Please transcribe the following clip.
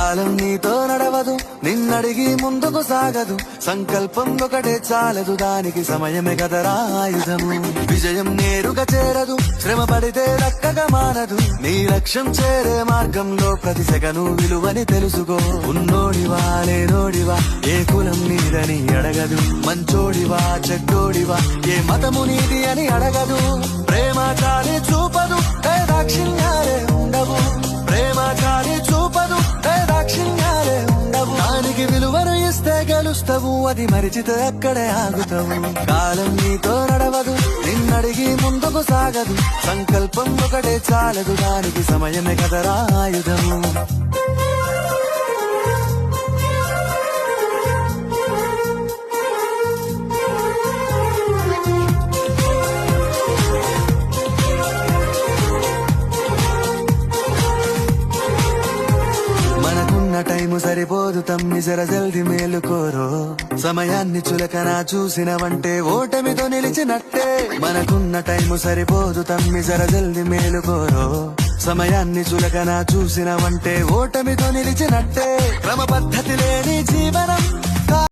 కాలం నీతో నడవదు, నిన్నడిగి ముందుకు సాగదు. సంకల్పం ఒకటే చాలదు, దానికి సమయమే కదరా ఆయుధము. విజయం నేరుగా చేరదు, శ్రమ పడితే దక్కగా మానదు. నీ లక్ష్యం చేరే మార్గంలో ప్రతి సెకను విలువని తెలుసుకో. ఉన్నోడివా లేనోడివా, ఏ కులం నీదని అడగదు. మంచోడివా చెడ్డోడివా, ఏ మతము నీది అని అడగదు. ప్రేమ చాలి చూపదు, దాక్షిణ్యాలే ఉండవు. ప్రేమ చాలి చూపదు, దాక్షిణ్యాలే ఉండవు. దానికి విలువను ఇస్తే గెలుస్తావు, అది మరిచితే అక్కడే ఆగుతావు. కాలం నీతో నడవదు, నిన్నడిగి ముందుకు సాగదు. సంకల్పం ఒకటే చాలదు, దానికి సమయమే కదరా ఆయుధము. టైము సరిపోదు తమ్మి, జర జల్ది మేలుకోరో. సమయాన్ని చులకన చూసినవంటే ఓటమితో నిలిచినట్టే. మనకున్న టైము సరిపోదు తమ్మి, జర జల్ది మేలుకోరో. సమయాన్ని చులకన చూసినవంటే ఓటమితో నిలిచినట్టే. క్రమ పద్ధతి లేని జీవనం